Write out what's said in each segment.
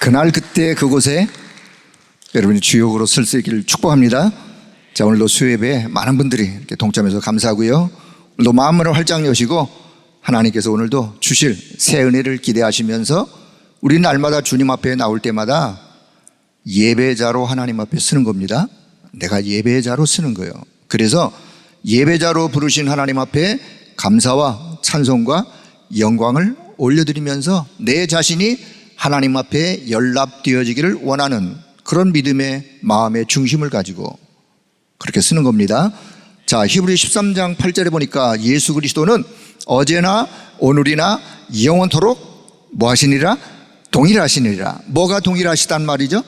그날 그때 그곳에 여러분이 주역으로 설 수 있기를 축복합니다. 자, 오늘도 수요예배에 많은 분들이 이렇게 동참해서 감사하고요. 오늘도 마음문을 활짝 여시고 하나님께서 오늘도 주실 새 은혜를 기대하시면서 우리 날마다 주님 앞에 나올 때마다 예배자로 하나님 앞에 쓰는 겁니다. 내가 예배자로 쓰는 거예요. 그래서 예배자로 부르신 하나님 앞에 감사와 찬송과 영광을 올려드리면서 내 자신이 하나님 앞에 연락되어지기를 원하는 그런 믿음의 마음의 중심을 가지고 그렇게 쓰는 겁니다. 자, 히브리 13장 8절에 보니까 예수 그리스도는 어제나 오늘이나 영원토록 뭐 하시니라? 동일하시니라. 뭐가 동일하시단 말이죠?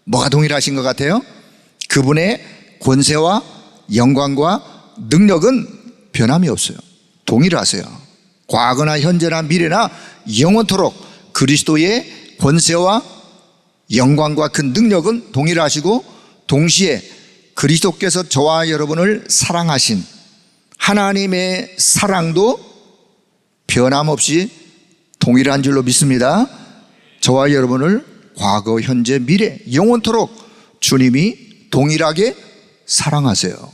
뭐가 동일하신 것 같아요? 그분의 권세와 영광과 능력은 변함이 없어요. 동일하세요. 과거나 현재나 미래나 영원토록 그리스도의 권세와 영광과 그 능력은 동일하시고 동시에 그리스도께서 저와 여러분을 사랑하신 하나님의 사랑도 변함없이 동일한 줄로 믿습니다. 저와 여러분을 과거, 현재, 미래, 영원토록 주님이 동일하게 사랑하세요.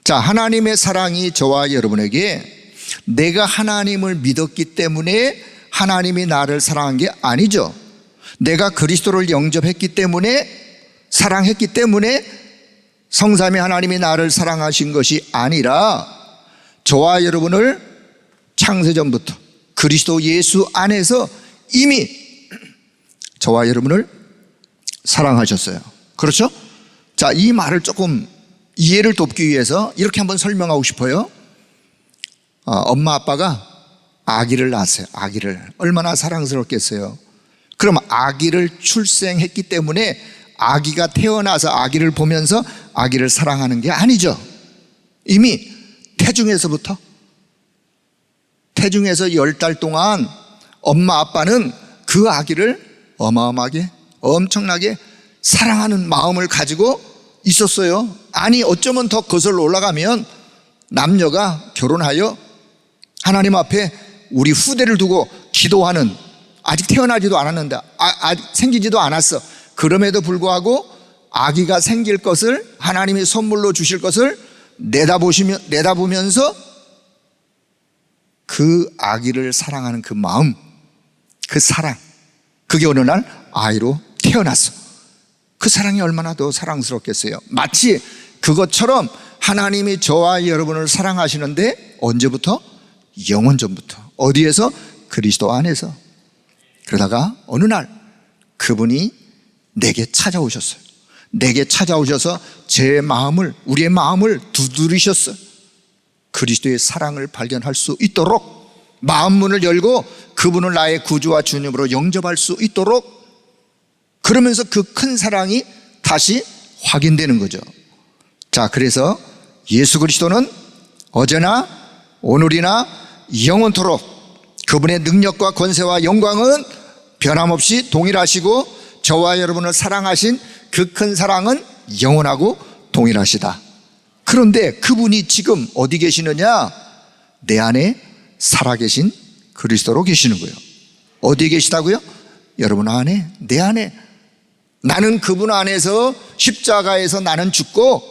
자, 하나님의 사랑이 저와 여러분에게 내가 하나님을 믿었기 때문에 하나님이 나를 사랑한 게 아니죠. 내가 그리스도를 영접했기 때문에, 사랑했기 때문에 성삼위 하나님이 나를 사랑하신 것이 아니라 저와 여러분을 창세전부터 그리스도 예수 안에서 이미 저와 여러분을 사랑하셨어요. 그렇죠? 자, 이 말을 조금 이해를 돕기 위해서 이렇게 한번 설명하고 싶어요. 엄마 아빠가 아기를 낳았어요. 아기를 얼마나 사랑스럽겠어요. 그럼 아기를 출생했기 때문에 아기가 태어나서 아기를 보면서 아기를 사랑하는 게 아니죠. 이미 태중에서 10달 동안 엄마 아빠는 그 아기를 어마어마하게 엄청나게 사랑하는 마음을 가지고 있었어요. 아니, 어쩌면 더 거슬러 올라가면 남녀가 결혼하여 하나님 앞에 우리 후대를 두고 기도하는, 아직 태어나지도 않았는데 아직 생기지도 않았어. 그럼에도 불구하고 아기가 생길 것을 하나님이 선물로 주실 것을 내다보면서 그 아기를 사랑하는 그 마음, 그 사랑, 그게 어느 날 아이로 태어났어. 그 사랑이 얼마나 더 사랑스럽겠어요. 마치 그것처럼 하나님이 저와 여러분을 사랑하시는데 언제부터? 영원전부터. 어디에서? 그리스도 안에서. 그러다가 어느 날 그분이 내게 찾아오셨어요. 내게 찾아오셔서 제 마음을, 우리의 마음을 두드리셨어요. 그리스도의 사랑을 발견할 수 있도록 마음 문을 열고 그분을 나의 구주와 주님으로 영접할 수 있도록, 그러면서 그 큰 사랑이 다시 확인되는 거죠. 자, 그래서 예수 그리스도는 어제나 오늘이나 영원토록 그분의 능력과 권세와 영광은 변함없이 동일하시고 저와 여러분을 사랑하신 그 큰 사랑은 영원하고 동일하시다. 그런데 그분이 지금 어디 계시느냐? 내 안에 살아계신 그리스도로 계시는 거예요. 어디에 계시다고요? 여러분 안에, 내 안에. 나는 그분 안에서 십자가에서 나는 죽고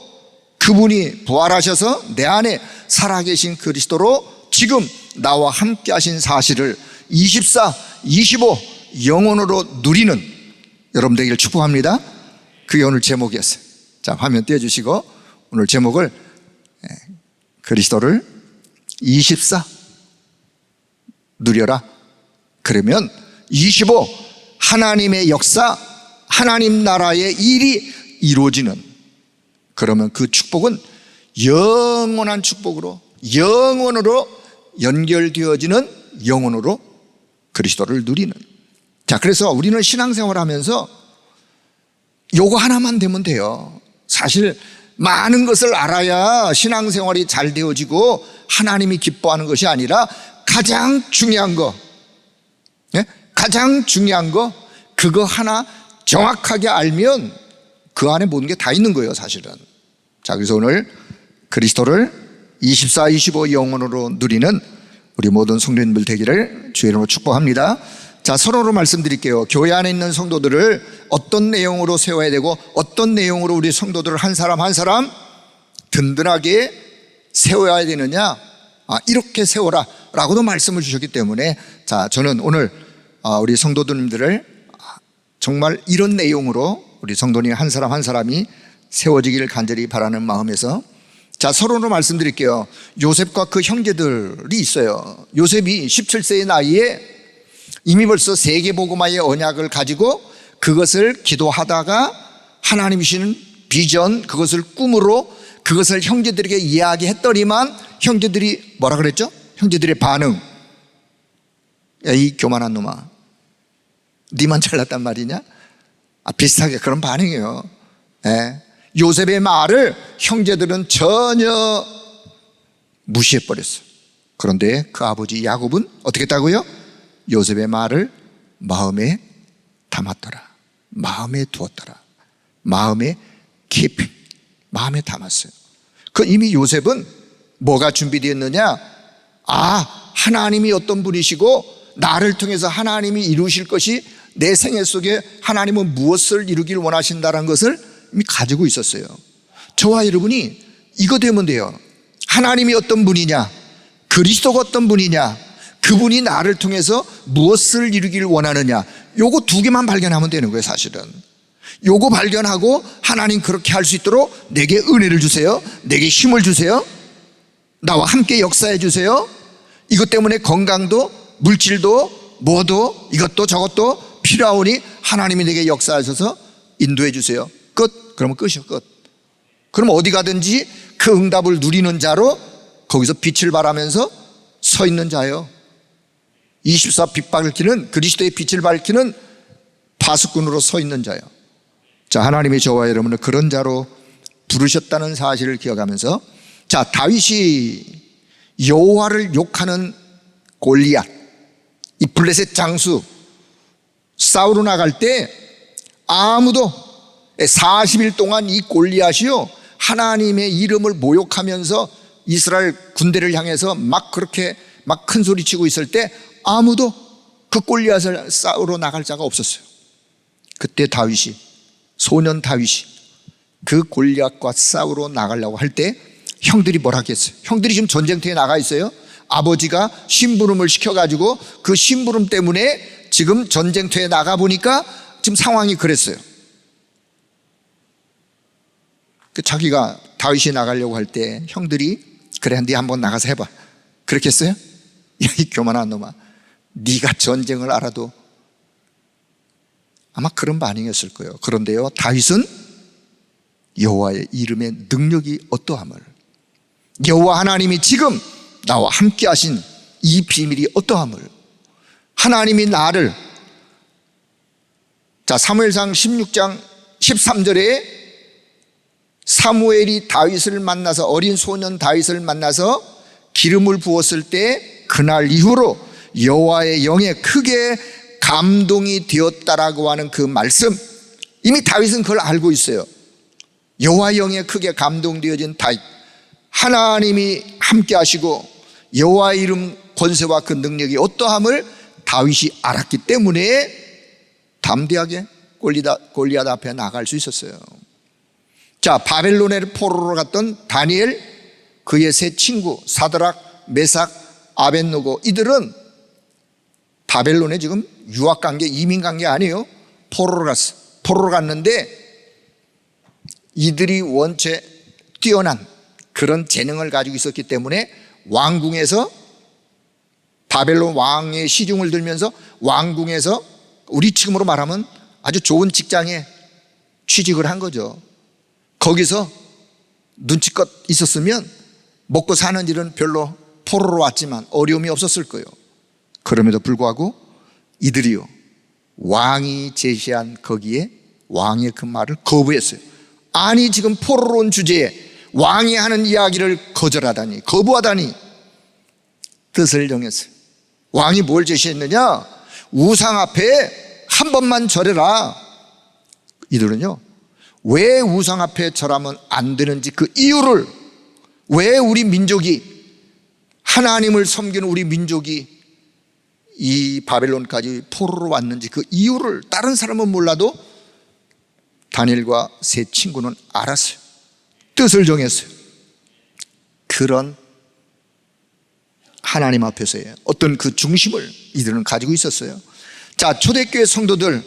그분이 부활하셔서 내 안에 살아계신 그리스도로 지금 나와 함께 하신 사실을 24, 25 영원으로 누리는 여러분 되기를 축복합니다. 그게 오늘 제목이었어요. 자, 화면 띄워주시고 오늘 제목을 그리스도를 24 누려라. 그러면 25 하나님의 역사, 하나님 나라의 일이 이루어지는, 그러면 그 축복은 영원한 축복으로 영원으로 연결되어지는, 영원으로 그리스도를 누리는. 자, 그래서 우리는 신앙생활 하면서 요거 하나만 되면 돼요. 사실 많은 것을 알아야 신앙생활이 잘 되어지고 하나님이 기뻐하는 것이 아니라 가장 중요한 거, 가장 중요한 거, 그거 하나 정확하게 알면 그 안에 모든 게 다 있는 거예요, 사실은. 자, 그래서 오늘 그리스도를 24, 25 영원으로 누리는 우리 모든 성도님들 되기를 주의 이름으로 축복합니다. 자, 자, 서로로 말씀드릴게요. 교회 안에 있는 성도들을 어떤 내용으로 세워야 되고 어떤 내용으로 우리 성도들을 한 사람 한 사람 든든하게 세워야 되느냐, 이렇게 세워라 라고도 말씀을 주셨기 때문에, 자, 저는 오늘 우리 성도들님들을 정말 이런 내용으로 우리 성도님 한 사람 한 사람이 세워지기를 간절히 바라는 마음에서, 자, 서로로 말씀드릴게요. 요셉과 그 형제들이 있어요. 요셉이 17세의 나이에 이미 벌써 세계복음화의 언약을 가지고 그것을 기도하다가 하나님이 주시는 비전, 그것을 꿈으로 그것을 형제들에게 이야기했더니만 형제들이 뭐라 그랬죠? 형제들의 반응, 야, 이 교만한 놈아, 니만 잘났단 말이냐? 비슷하게 그런 반응이에요. 예. 요셉의 말을 형제들은 전혀 무시해버렸어요. 그런데 그 아버지 야곱은 어떻게 했다고요? 요셉의 말을 마음에 담았더라, 마음에 두었더라, 마음에 깊이 마음에 담았어요. 그 이미 요셉은 뭐가 준비되었느냐? 하나님이 어떤 분이시고 나를 통해서 하나님이 이루실 것이, 내 생애 속에 하나님은 무엇을 이루길 원하신다는 것을 이미 가지고 있었어요. 저와 여러분이 이거 되면 돼요. 하나님이 어떤 분이냐, 그리스도가 어떤 분이냐, 그분이 나를 통해서 무엇을 이루길 원하느냐, 요거 두 개만 발견하면 되는 거예요. 사실은 요거 발견하고 하나님 그렇게 할 수 있도록 내게 은혜를 주세요, 내게 힘을 주세요, 나와 함께 역사해 주세요. 이것 때문에 건강도 물질도 뭐도 이것도 저것도 필요하오니 하나님이 내게 역사하셔서 인도해 주세요. 끝. 그러면 끝이요, 끝. 그럼 어디 가든지 그 응답을 누리는 자로 거기서 빛을 발하면서 서 있는 자요. 24 빛 밝히는, 그리스도의 빛을 밝히는 파수꾼으로 서 있는 자요. 자, 하나님이 저와 여러분을 그런 자로 부르셨다는 사실을 기억하면서, 자, 다윗이 여호와를 욕하는 골리앗, 이 블레셋 장수 싸우러 나갈 때 아무도 40일 동안 이 골리앗이요 하나님의 이름을 모욕하면서 이스라엘 군대를 향해서 막 그렇게 막 큰 소리 치고 있을 때 아무도 그 골리앗을 싸우러 나갈 자가 없었어요. 그때 다윗이, 소년 다윗이 그 골리앗과 싸우러 나가려고 할 때 형들이 뭐라 하겠어요? 형들이 지금 전쟁터에 나가 있어요. 아버지가 심부름을 시켜가지고 그 심부름 때문에 지금 전쟁터에 나가 보니까 지금 상황이 그랬어요. 자기가 다윗이 나가려고 할 때 형들이, 그래, 네 한번 나가서 해봐, 그렇게 했어요? 야, 이 교만한 놈아, 네가 전쟁을 알아도 아마 그런 반응이었을 거예요. 그런데요, 다윗은 여호와의 이름의 능력이 어떠함을, 여호와 하나님이 지금 나와 함께 하신 이 비밀이 어떠함을, 하나님이 나를, 자, 사무엘상 16장 13절에 사무엘이 다윗을 만나서, 어린 소년 다윗을 만나서 기름을 부었을 때 그날 이후로 여호와의 영에 크게 감동이 되었다라고 하는 그 말씀, 이미 다윗은 그걸 알고 있어요. 여호와의 영에 크게 감동되어진 다윗, 하나님이 함께 하시고 여호와의 이름 권세와 그 능력이 어떠함을 다윗이 알았기 때문에 담대하게 골리앗 앞에 나갈 수 있었어요. 자, 바벨론에 포로로 갔던 다니엘, 그의 세 친구 사드락, 메삭, 아벳노고, 이들은 바벨론에 지금 유학 간 게, 이민 간 게 아니에요. 포로로 갔어. 포로로 갔는데 이들이 원체 뛰어난 그런 재능을 가지고 있었기 때문에 왕궁에서, 바벨론 왕의 시중을 들면서 왕궁에서 우리 지금으로 말하면 아주 좋은 직장에 취직을 한 거죠. 거기서 눈치껏 있었으면 먹고 사는 일은 별로, 포로로 왔지만 어려움이 없었을 거예요. 그럼에도 불구하고 이들이요, 왕이 제시한 거기에 왕의 그 말을 거부했어요. 아니, 지금 포로로 온 주제에 왕이 하는 이야기를 거절하다니, 거부하다니, 뜻을 정했어요. 왕이 뭘 제시했느냐? 우상 앞에 한 번만 절해라. 이들은요, 왜 우상 앞에 절하면 안 되는지 그 이유를, 왜 우리 민족이, 하나님을 섬기는 우리 민족이 이 바벨론까지 포로로 왔는지 그 이유를 다른 사람은 몰라도 다니엘과 세 친구는 알았어요. 뜻을 정했어요. 그런 하나님 앞에서의 어떤 그 중심을 이들은 가지고 있었어요. 자, 초대교회 성도들,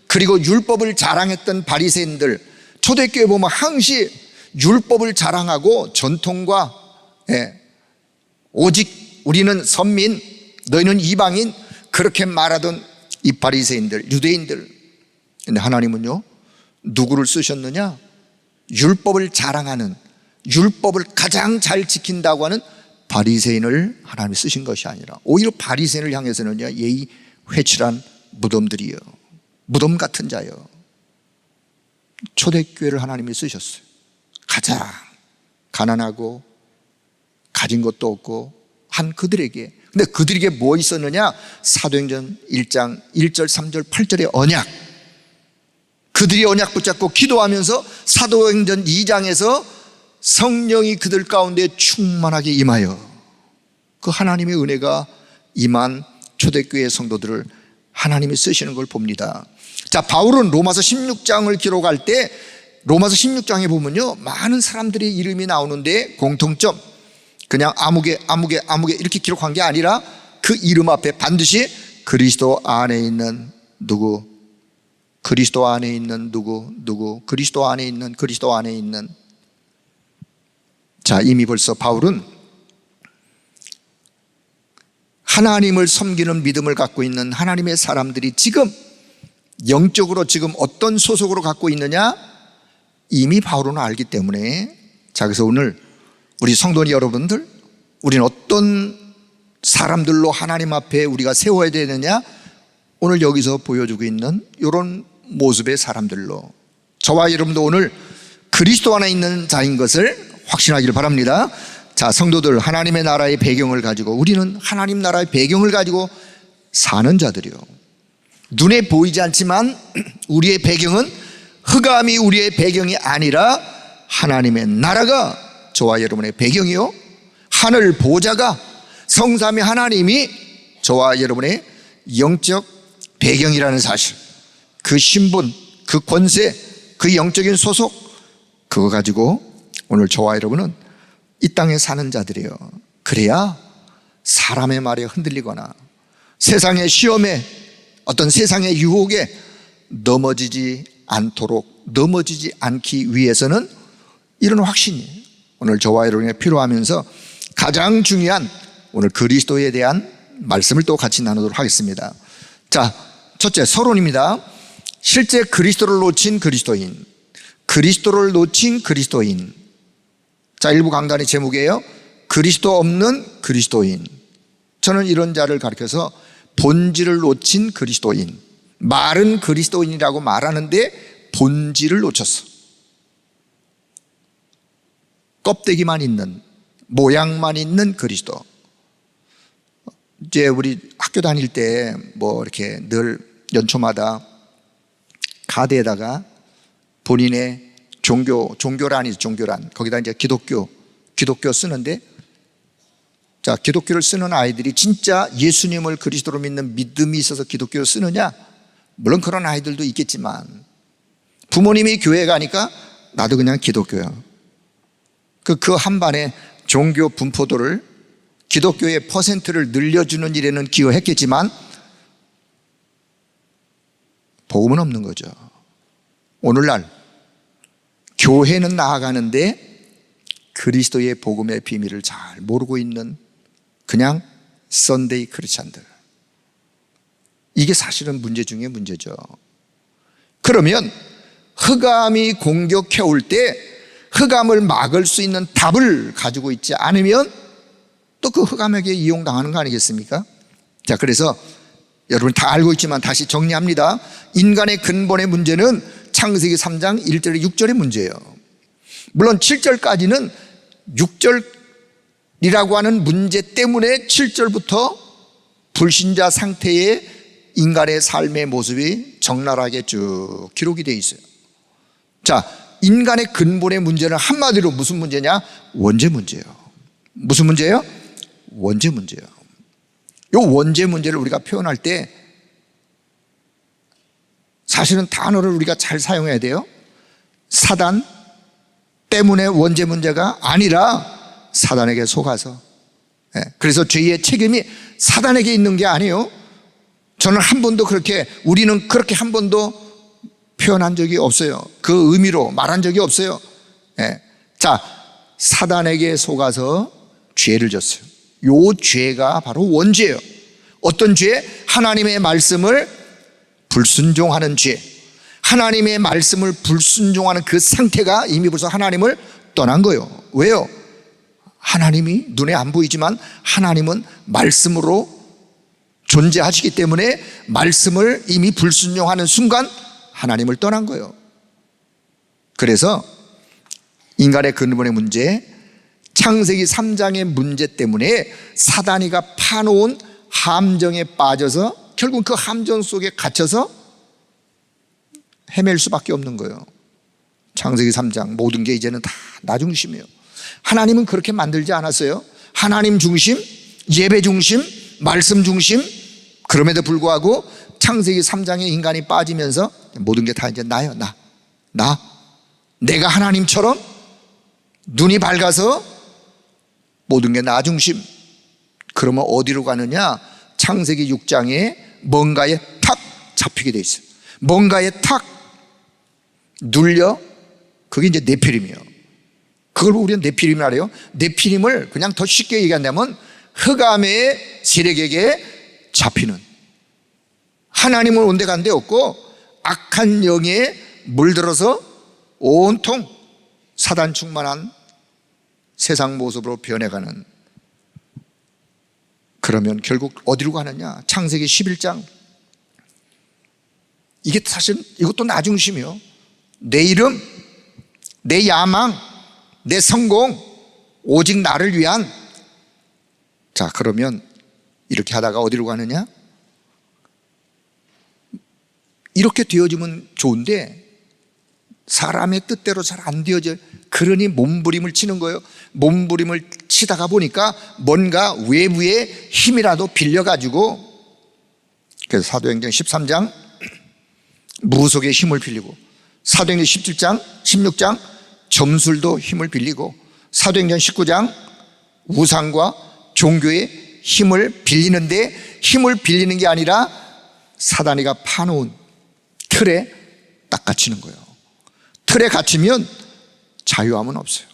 그리고 율법을 자랑했던 바리새인들, 초대교회 보면 항시 율법을 자랑하고 전통과 오직 우리는 선민, 너희는 이방인, 그렇게 말하던 이 바리새인들, 유대인들. 근데 하나님은요, 누구를 쓰셨느냐? 율법을 자랑하는, 율법을 가장 잘 지킨다고 하는 바리새인을 하나님이 쓰신 것이 아니라 오히려 바리새인을 향해서는요, 예의 회칠한 무덤들이요, 무덤 같은 자요. 초대교회를 하나님이 쓰셨어요. 가장 가난하고 가진 것도 없고 한 그들에게, 근데 그들에게 뭐 있었느냐? 사도행전 1장 1절 3절 8절의 언약. 그들이 언약 붙잡고 기도하면서 사도행전 2장에서 성령이 그들 가운데 충만하게 임하여 그 하나님의 은혜가 임한 초대교회 성도들을 하나님이 쓰시는 걸 봅니다. 자, 바울은 로마서 16장을 기록할 때 로마서 16장에 보면요, 많은 사람들의 이름이 나오는데 공통점, 그냥 아무개 이렇게 기록한 게 아니라 그 이름 앞에 반드시 그리스도 안에 있는 누구, 그리스도 안에 있는 누구, 그리스도 안에 있는, 그리스도 안에 있는. 자, 이미 벌써 바울은 하나님을 섬기는 믿음을 갖고 있는 하나님의 사람들이 지금 영적으로 지금 어떤 소속으로 갖고 있느냐, 이미 바울은 알기 때문에, 자, 그래서 오늘 우리 성도 여러분들, 우리는 어떤 사람들로 하나님 앞에 우리가 세워야 되느냐, 오늘 여기서 보여주고 있는 이런 모습의 사람들로 저와 여러분도 오늘 그리스도 안에 있는 자인 것을 확신하기를 바랍니다. 자, 성도들, 하나님의 나라의 배경을 가지고, 우리는 하나님 나라의 배경을 가지고 사는 자들이요, 눈에 보이지 않지만 우리의 배경은 흑암이 우리의 배경이 아니라 하나님의 나라가 저와 여러분의 배경이요, 하늘 보좌가 성삼위 하나님이 저와 여러분의 영적 배경이라는 사실, 그 신분, 그 권세, 그 영적인 소속, 그거 가지고 오늘 저와 여러분은 이 땅에 사는 자들이에요. 그래야 사람의 말에 흔들리거나 세상의 시험에, 어떤 세상의 유혹에 넘어지지 않도록, 넘어지지 않기 위해서는 이런 확신이 오늘 저와 여러분에게 필요하면서 가장 중요한 오늘 그리스도에 대한 말씀을 또 같이 나누도록 하겠습니다. 자, 첫째, 서론입니다. 실제 그리스도를 놓친 그리스도인, 그리스도를 놓친 그리스도인. 자, 일부 강단의 제목이에요. 그리스도 없는 그리스도인. 저는 이런 자를 가리켜서 본질을 놓친 그리스도인, 말은 그리스도인이라고 말하는데 본질을 놓쳤어. 껍데기만 있는, 모양만 있는 그리스도. 이제 우리 학교 다닐 때 뭐 이렇게 늘 연초마다 가대에다가 본인의 종교란이죠, 종교란. 거기다 이제 기독교 쓰는데, 자, 기독교를 쓰는 아이들이 진짜 예수님을 그리스도로 믿는 믿음이 있어서 기독교를 쓰느냐? 물론 그런 아이들도 있겠지만, 부모님이 교회 가니까 나도 그냥 기독교야. 그 한반에 종교 분포도를, 기독교의 퍼센트를 늘려주는 일에는 기여했겠지만 복음은 없는 거죠. 오늘날 교회는 나아가는데 그리스도의 복음의 비밀을 잘 모르고 있는 그냥 썬데이 크리스찬들, 이게 사실은 문제 중에 문제죠. 그러면 흑암이 공격해 올 때 흑암을 막을 수 있는 답을 가지고 있지 않으면 또 그 흑암에게 이용당하는 거 아니겠습니까? 자, 그래서 여러분 다 알고 있지만 다시 정리합니다. 인간의 근본의 문제는 창세기 3장 1절에 6절의 문제예요. 물론 7절까지는 6절이라고 하는 문제 때문에 7절부터 불신자 상태의 인간의 삶의 모습이 적나라하게 쭉 기록이 되어 있어요. 자, 인간의 근본의 문제는 한마디로 무슨 문제냐? 원죄 문제예요. 무슨 문제예요? 원죄 문제예요. 이 원죄 문제를 우리가 표현할 때 사실은 단어를 우리가 잘 사용해야 돼요. 사단 때문에 원죄 문제가 아니라 사단에게 속아서. 그래서 죄의 책임이 사단에게 있는 게 아니에요. 저는 한 번도 우리는 그렇게 한 번도 표현한 적이 없어요. 그 의미로 말한 적이 없어요. 자, 사단에게 속아서 죄를 졌어요. 요 죄가 바로 원죄예요. 어떤 죄? 하나님의 말씀을 불순종하는 죄. 하나님의 말씀을 불순종하는 그 상태가 이미 벌써 하나님을 떠난 거예요. 왜요? 하나님이 눈에 안 보이지만 하나님은 말씀으로 존재하시기 때문에 말씀을 이미 불순종하는 순간 하나님을 떠난 거예요. 그래서 인간의 근본의 문제, 창세기 3장의 문제 때문에 사단이가 파놓은 함정에 빠져서 결국 그 함정 속에 갇혀서 헤맬 수밖에 없는 거예요. 창세기 3장 모든 게 이제는 다 나 중심이에요. 하나님은 그렇게 만들지 않았어요. 하나님 중심, 예배 중심, 말씀 중심. 그럼에도 불구하고 창세기 3장에 인간이 빠지면서 모든 게 다 이제 나요. 나 내가 하나님처럼 눈이 밝아서 모든 게 나 중심. 그러면 어디로 가느냐? 창세기 6장에 뭔가에 탁 잡히게 돼 있어요. 뭔가에 탁 눌려. 그게 이제 네피림이에요. 그걸 우리는 네피림이라 그래요. 네피림을 그냥 더 쉽게 얘기한다면 흑암의 세력에게 잡히는, 하나님을 온데간데 없고 악한 영에 물들어서 온통 사단 충만한 세상 모습으로 변해가는. 그러면 결국 어디로 가느냐? 창세기 11장. 이게 사실 이것도 나 중심이요. 내 이름, 내 야망, 내 성공, 오직 나를 위한. 자, 그러면 이렇게 하다가 어디로 가느냐? 이렇게 되어지면 좋은데 사람의 뜻대로 잘 안 되어져. 그러니 몸부림을 치는 거예요. 몸부림을 치다가 보니까 뭔가 외부의 힘이라도 빌려가지고, 그래서 사도행전 13장 무속의 힘을 빌리고, 사도행전 17장 16장 점술도 힘을 빌리고, 사도행전 19장 우상과 종교의 힘을 빌리는데, 힘을 빌리는 게 아니라 사단이가 파놓은 틀에 딱 갇히는 거예요. 틀에 갇히면 자유함은 없어요.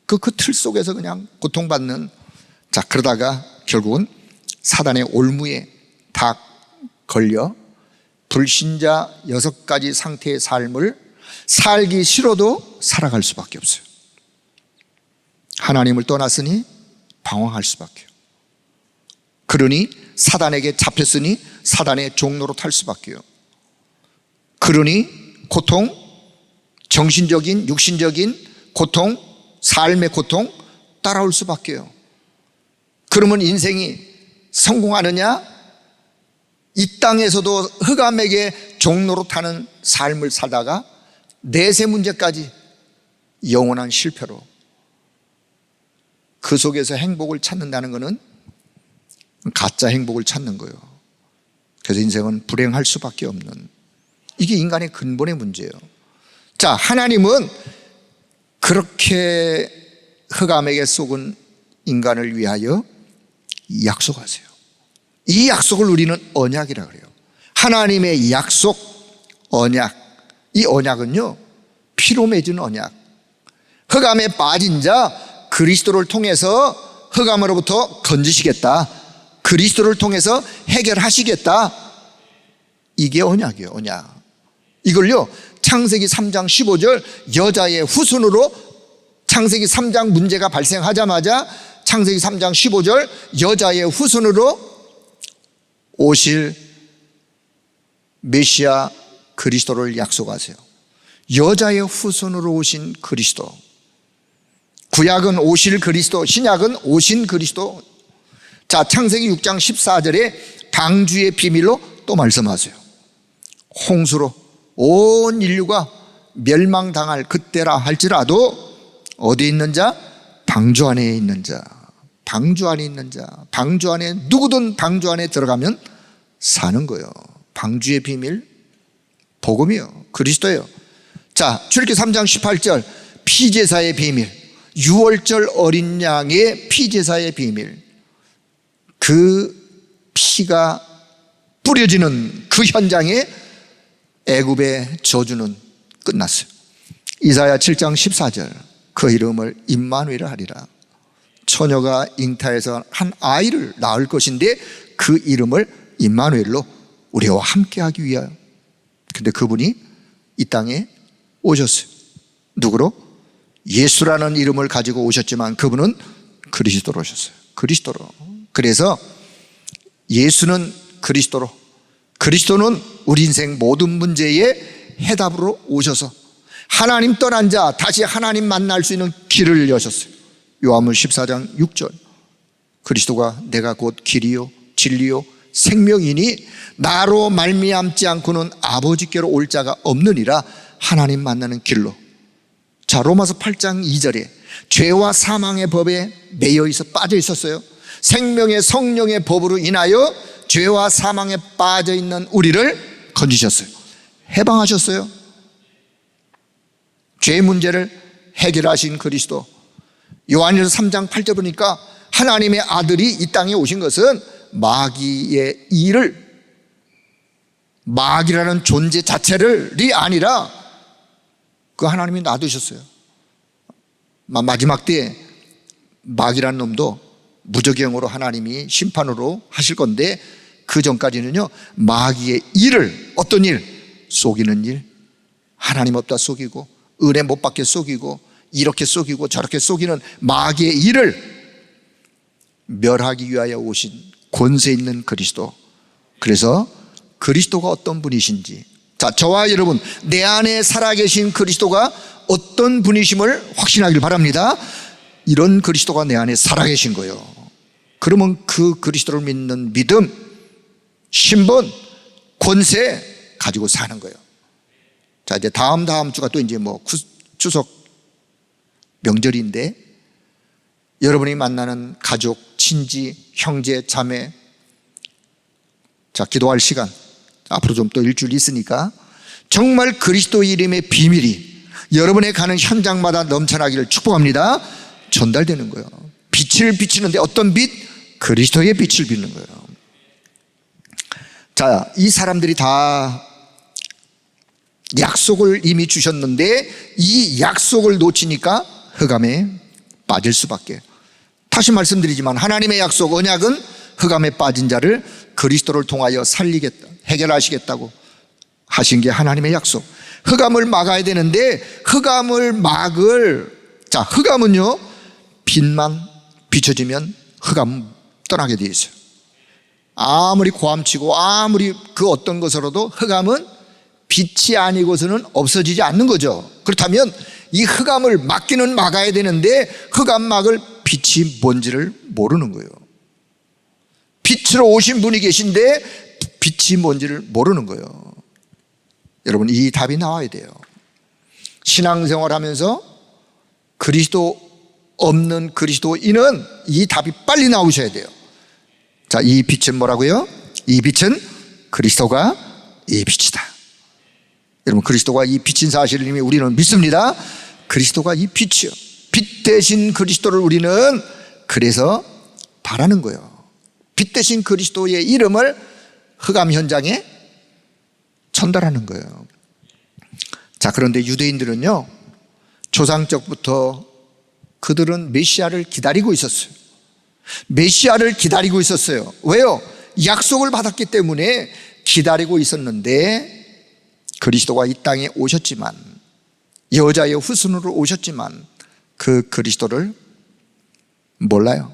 그 틀 속에서 그냥 고통받는. 자, 그러다가 결국은 사단의 올무에 다 걸려 불신자 6가지 상태의 삶을 살기 싫어도 살아갈 수밖에 없어요. 하나님을 떠났으니 방황할 수밖에요. 그러니 사단에게 잡혔으니 사단의 종로로 탈 수밖에요. 그러니 고통, 정신적인 육신적인 고통, 삶의 고통 따라올 수밖에요. 그러면 인생이 성공하느냐? 이 땅에서도 흑암에게 종로로 타는 삶을 살다가 내세 문제까지 영원한 실패로, 그 속에서 행복을 찾는다는 것은 가짜 행복을 찾는 거예요. 그래서 인생은 불행할 수밖에 없는, 이게 인간의 근본의 문제예요. 자, 하나님은 그렇게 흑암에게 속은 인간을 위하여 약속하세요. 이 약속을 우리는 언약이라 그래요. 하나님의 약속, 언약. 이 언약은요, 피로 맺은 언약. 흑암에 빠진 자 그리스도를 통해서 흑암으로부터 건지시겠다, 그리스도를 통해서 해결하시겠다. 이게 언약이에요. 언약. 이걸요, 창세기 3장 15절 여자의 후손으로, 창세기 3장 문제가 발생하자마자 창세기 3장 15절 여자의 후손으로 오실 메시아 그리스도를 약속하세요. 여자의 후손으로 오신 그리스도. 구약은 오실 그리스도, 신약은 오신 그리스도. 자, 창세기 6장 14절에 방주의 비밀로 또 말씀하세요. 홍수로 온 인류가 멸망당할 그때라 할지라도 어디 있는 자? 방주 안에 있는 자. 방주 안에 있는 자, 방주 안에 누구든 방주 안에 들어가면 사는 거예요. 방주의 비밀, 복음이요, 그리스도예요. 자, 출애굽기 3장 18절 피제사의 비밀, 유월절 어린 양의 피제사의 비밀. 그 피가 뿌려지는 그 현장에 애굽의 저주는 끝났어요. 이사야 7장 14절 그 이름을 임마누엘이라 하리라. 처녀가 잉타에서 한 아이를 낳을 것인데 그 이름을 임마누엘로 우리와 함께하기 위하여. 근데 그분이 이 땅에 오셨어요. 누구로? 예수라는 이름을 가지고 오셨지만 그분은 그리스도로 오셨어요. 그리스도로. 그래서 예수는 그리스도로, 그리스도는 우리 인생 모든 문제의 해답으로 오셔서 하나님 떠난 자 다시 하나님 만날 수 있는 길을 여셨어요. 요한복음 14장 6절 그리스도가 내가 곧 길이요 진리요 생명이니 나로 말미암지 않고는 아버지께로 올 자가 없느니라. 하나님 만나는 길로. 자, 로마서 8장 2절에 죄와 사망의 법에 매여 있어 빠져 있었어요. 생명의 성령의 법으로 인하여 죄와 사망에 빠져 있는 우리를 건지셨어요. 해방하셨어요. 죄 문제를 해결하신 그리스도. 요한일서 3장 8절 보니까 하나님의 아들이 이 땅에 오신 것은 마귀의 일을, 마귀라는 존재 자체를이 아니라 그 하나님이 놔두셨어요. 마지막 때에 마귀라는 놈도 무저갱으로 하나님이 심판으로 하실 건데 그 전까지는요 마귀의 일을, 어떤 일? 속이는 일, 하나님 없다 속이고 은혜 못 받게 속이고 이렇게 속이고 저렇게 속이는 마귀의 일을 멸하기 위하여 오신 권세 있는 그리스도. 그래서 그리스도가 어떤 분이신지, 자, 저와 여러분 내 안에 살아계신 그리스도가 어떤 분이심을 확신하길 바랍니다. 이런 그리스도가 내 안에 살아계신 거예요. 그러면 그 그리스도를 믿는 믿음, 신분, 권세 가지고 사는 거예요. 자, 이제 다음 주가 또 이제 뭐 추석 명절인데 여러분이 만나는 가족, 친지, 형제, 자매, 자, 기도할 시간 앞으로 좀 또 일주일 있으니까 정말 그리스도 이름의 비밀이 여러분의 가는 현장마다 넘쳐나기를 축복합니다. 전달되는 거예요. 빛을 비치는데 어떤 빛? 그리스도의 빛을 비는 거예요. 자, 이 사람들이 다 약속을 이미 주셨는데 이 약속을 놓치니까 흑암에 빠질 수밖에. 다시 말씀드리지만 하나님의 약속, 언약은 흑암에 빠진 자를 그리스도를 통하여 살리겠다, 해결하시겠다고 하신 게 하나님의 약속. 흑암을 막아야 되는데 흑암을 막을, 자, 흑암은요 빛만 비춰지면 흑암 떠나게 되어 있어요. 아무리 고함치고 아무리 그 어떤 것으로도 흑암은 빛이 아니고서는 없어지지 않는 거죠. 그렇다면 이 흑암을 막기는 막아야 되는데 흑암 막을 빛이 뭔지를 모르는 거예요. 빛으로 오신 분이 계신데 빛이 뭔지를 모르는 거예요. 여러분, 이 답이 나와야 돼요. 신앙생활 하면서 그리스도 없는 그리스도인은 이 답이 빨리 나오셔야 돼요. 자, 이 빛은 뭐라고요? 이 빛은 그리스도가 이 빛이다. 여러분, 그리스도가 이 빛인 사실을 이미 우리는 믿습니다. 그리스도가 이 빛이요, 빛 대신 그리스도를 우리는 그래서 바라는 거예요. 빛 대신 그리스도의 이름을 흑암 현장에 전달하는 거예요. 자, 그런데 유대인들은요 조상적부터 그들은 메시아를 기다리고 있었어요. 메시아를 기다리고 있었어요. 왜요? 약속을 받았기 때문에 기다리고 있었는데 그리스도가 이 땅에 오셨지만, 여자의 후손으로 오셨지만 그 그리스도를 몰라요.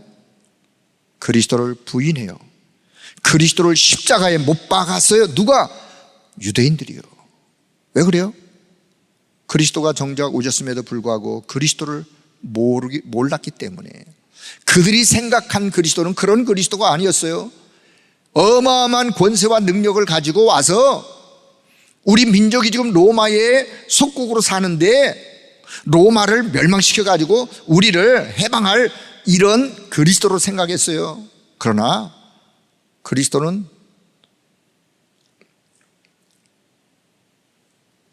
그리스도를 부인해요. 그리스도를 십자가에 못 박았어요. 누가? 유대인들이요. 왜 그래요? 그리스도가 정작 오셨음에도 불구하고 그리스도를 몰랐기 때문에. 그들이 생각한 그리스도는 그런 그리스도가 아니었어요. 어마어마한 권세와 능력을 가지고 와서 우리 민족이 지금 로마의 속국으로 사는데 로마를 멸망시켜가지고 우리를 해방할 이런 그리스도로 생각했어요. 그러나 그리스도는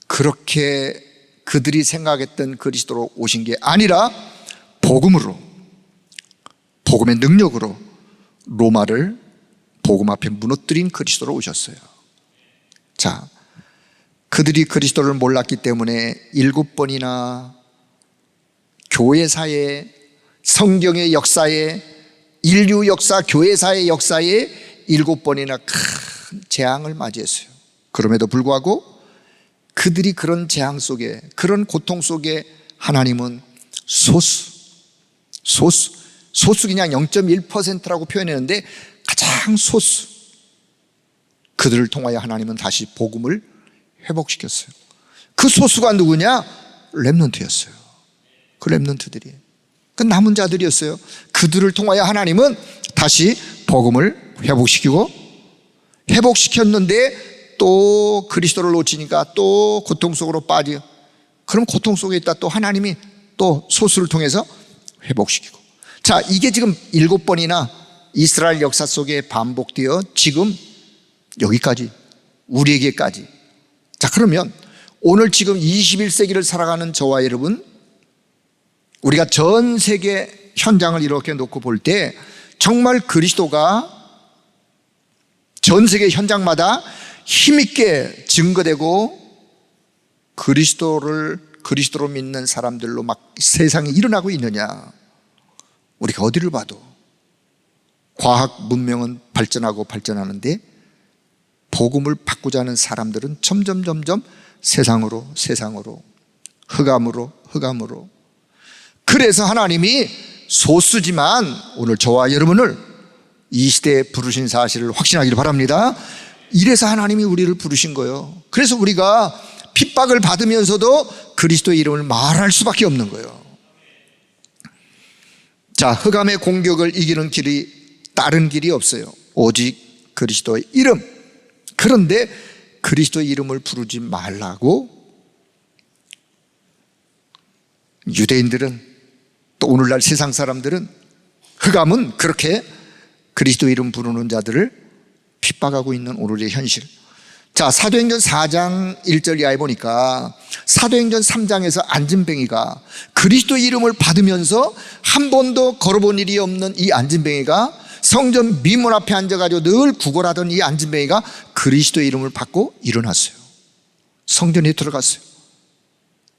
그렇게 그들이 생각했던 그리스도로 오신 게 아니라 복음으로, 복음의 능력으로 로마를 복음 앞에 무너뜨린 그리스도로 오셨어요. 자, 그들이 그리스도를 몰랐기 때문에 7번이나 교회사에, 성경의 역사에, 인류 역사, 교회사의 역사에 7번이나 큰 재앙을 맞이했어요. 그럼에도 불구하고 그들이 그런 재앙 속에, 그런 고통 속에 하나님은 소수 그냥 0.1%라고 표현했는데 가장 소수, 그들을 통하여 하나님은 다시 복음을 회복시켰어요. 그 소수가 누구냐? 렘넌트였어요. 그 렘넌트들이, 그 남은 자들이었어요. 그들을 통하여 하나님은 다시 복음을 회복시켰는데 또 그리스도를 놓치니까 또 고통 속으로 빠져. 그럼 고통 속에 있다 또 하나님이 또 소수를 통해서 회복시키고. 자, 이게 지금 7번이나 이스라엘 역사 속에 반복되어 지금 여기까지, 우리에게까지. 자, 그러면 오늘 지금 21세기를 살아가는 저와 여러분, 우리가 전 세계 현장을 이렇게 놓고 볼 때 정말 그리스도가 전 세계 현장마다 힘있게 증거되고 그리스도로 믿는 사람들로 막 세상에 일어나고 있느냐? 우리가 어디를 봐도 과학 문명은 발전하고 발전하는데 복음을 바꾸자 하는 사람들은 점점 세상으로, 흑암으로. 그래서 하나님이 소수지만 오늘 저와 여러분을 이 시대에 부르신 사실을 확신하기를 바랍니다. 이래서 하나님이 우리를 부르신 거예요. 그래서 우리가 핍박을 받으면서도 그리스도의 이름을 말할 수밖에 없는 거예요. 자, 흑암의 공격을 이기는 길이 다른 길이 없어요. 오직 그리스도의 이름. 그런데 그리스도의 이름을 부르지 말라고 유대인들은, 또 오늘날 세상 사람들은, 흑암은 그렇게 그리스도 이름 부르는 자들을 핍박하고 있는 오늘의 현실. 자, 사도행전 4장 1절 이하에 보니까 사도행전 3장에서 안진뱅이가 그리스도 이름을 받으면서 한 번도 걸어본 일이 없는 이 안진뱅이가, 성전 미문 앞에 앉아가지고 늘 구걸하던 이 안진뱅이가 그리스도 이름을 받고 일어났어요. 성전에 들어갔어요.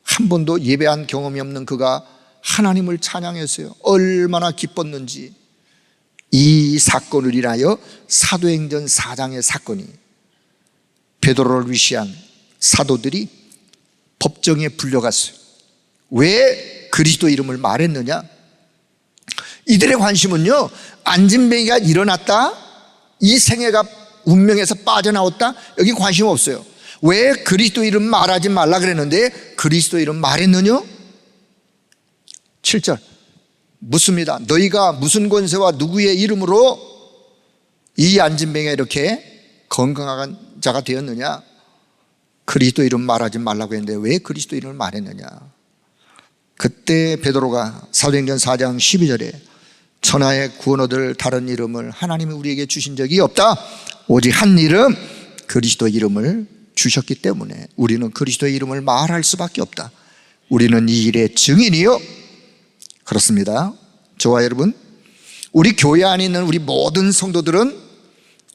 한 번도 예배한 경험이 없는 그가 하나님을 찬양했어요. 얼마나 기뻤는지. 이 사건을 인하여 사도행전 4장의 사건이, 베드로를 위시한 사도들이 법정에 불려갔어요. 왜 그리스도 이름을 말했느냐? 이들의 관심은요, 안진뱅이가 일어났다, 이 생애가 운명에서 빠져나왔다, 여기 관심 없어요. 왜 그리스도 이름 말하지 말라 그랬는데 그리스도 이름 말했느냐? 7절 묻습니다. 너희가 무슨 권세와 누구의 이름으로 이 안진뱅이가 이렇게 건강한 자가 되었느냐? 그리스도 이름 말하지 말라고 했는데 왜 그리스도 이름을 말했느냐? 그때 베드로가 사도행전 4장 12절에 천하의 구원 얻을 다른 이름을 하나님이 우리에게 주신 적이 없다, 오직 한 이름 그리스도 이름을 주셨기 때문에 우리는 그리스도의 이름을 말할 수밖에 없다. 우리는 이 일의 증인이요. 그렇습니다. 저와 여러분, 우리 교회 안에 있는 우리 모든 성도들은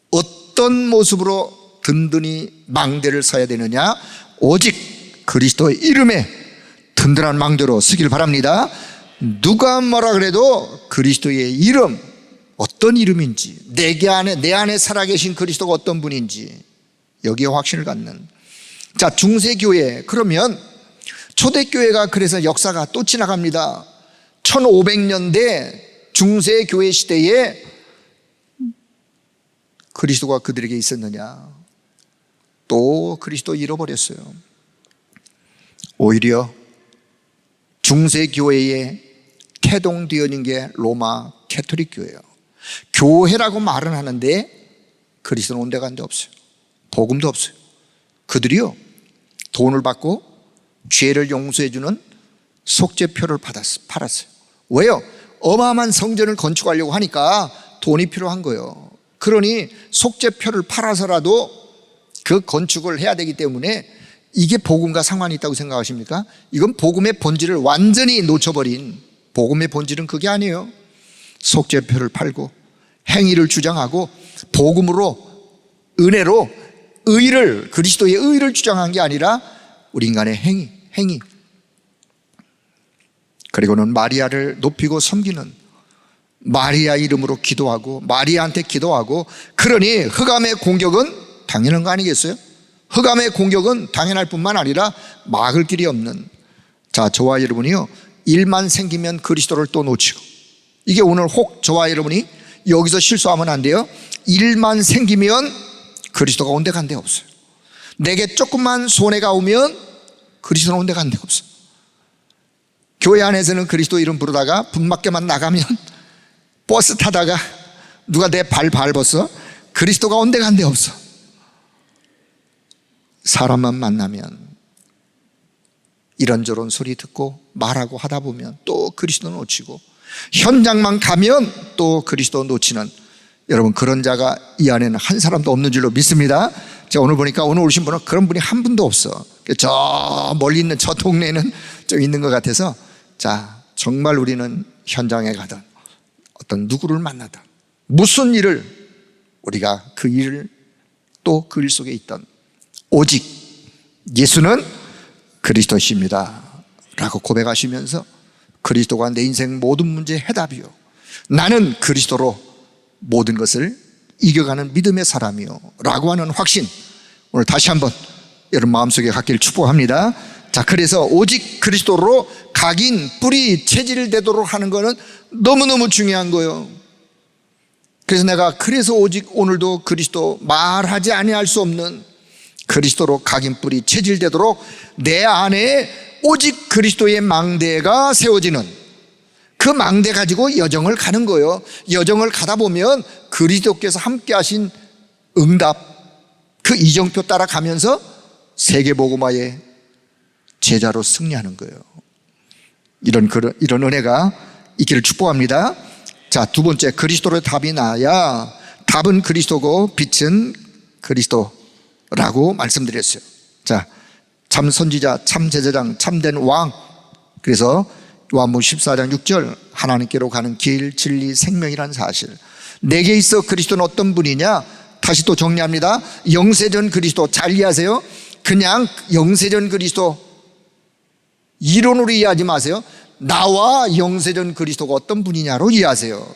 어떤 모습으로 든든히 망대를 서야 되느냐? 오직 그리스도의 이름에 든든한 망대로 서길 바랍니다. 누가 뭐라 그래도 그리스도의 이름, 어떤 이름인지, 내 안에 살아계신 그리스도가 어떤 분인지 여기에 확신을 갖는. 자, 중세교회, 그러면 초대교회가 그래서 역사가 또 지나갑니다. 1500년대 중세교회 시대에 그리스도가 그들에게 있었느냐? 또 그리스도 잃어버렸어요. 오히려 중세교회에 태동되어진 게 로마 캐토릭 교회예요. 교회라고 말은 하는데 그리스도는 온데간데 없어요. 복음도 없어요. 그들이요, 돈을 받고 죄를 용서해 주는 속죄표를 팔았어요. 왜요? 어마어마한 성전을 건축하려고 하니까 돈이 필요한 거예요. 그러니 속죄표를 팔아서라도 그 건축을 해야 되기 때문에 이게 복음과 상관이 있다고 생각하십니까? 이건 복음의 본질을 완전히 놓쳐버린, 복음의 본질은 그게 아니에요. 속죄표를 팔고 행위를 주장하고 복음으로, 은혜로 의를, 그리스도의 의를 주장한 게 아니라 우리 인간의 행위. 그리고는 마리아를 높이고 섬기는, 마리아 이름으로 기도하고 마리아한테 기도하고, 그러니 흑암의 공격은 당연한 거 아니겠어요? 흑암의 공격은 당연할 뿐만 아니라 막을 길이 없는, 자, 저와 여러분이요, 일만 생기면 그리스도를 또 놓치고, 이게 오늘 혹 저와 여러분이 여기서 실수하면 안 돼요. 일만 생기면 그리스도가 온 데 간 데 없어요. 내게 조금만 손해가 오면 그리스도는 온 데 간 데 없어요. 교회 안에서는 그리스도 이름 부르다가 분밖에만 나가면, 버스 타다가 누가 내 발 밟았어? 그리스도가 온 데 간 데 없어. 사람만 만나면 이런저런 소리 듣고 말하고 하다 보면 또 그리스도 놓치고, 현장만 가면 또 그리스도 놓치는, 여러분 그런 자가 이 안에는 한 사람도 없는 줄로 믿습니다. 제가 오늘 보니까 오늘 오신 분은 그런 분이 한 분도 없어. 저 멀리 있는 저 동네에는 좀 있는 것 같아서, 자, 정말 우리는 현장에 가든 어떤 누구를 만나든 무슨 일을, 우리가 그 일을 또 그 일 속에 있던, 오직 예수는 그리스도십니다 라고 고백하시면서, 그리스도가 내 인생 모든 문제의 해답이요, 나는 그리스도로 모든 것을 이겨가는 믿음의 사람이요 라고 하는 확신, 오늘 다시 한번 여러분 마음속에 갖기를 축복합니다. 자, 그래서 오직 그리스도로 각인, 뿌리, 체질되도록 하는 거는 너무너무 중요한 거예요. 그래서 내가 그래서 오직 오늘도 그리스도, 말하지 아니할 수 없는 그리스도로 각인, 뿌리, 체질되도록 내 안에 오직 그리스도의 망대가 세워지는, 그 망대 가지고 여정을 가는 거예요. 여정을 가다 보면 그리스도께서 함께 하신 응답, 그 이정표 따라가면서 세계복음화의 제자로 승리하는 거예요. 이런 은혜가 있기를 축복합니다. 자, 두 번째, 그리스도로 답이 나야, 답은 그리스도고 빛은 그리스도라고 말씀드렸어요. 자, 참 선지자, 참 제사장, 참된 왕. 그래서 요한복음 14장 6절, 하나님께로 가는 길, 진리, 생명이라는 사실. 내게 있어 그리스도는 어떤 분이냐? 다시 또 정리합니다. 영세전 그리스도, 잘 이해하세요. 그냥 영세전 그리스도 이론으로 이해하지 마세요. 나와 영세전 그리스도가 어떤 분이냐로 이해하세요.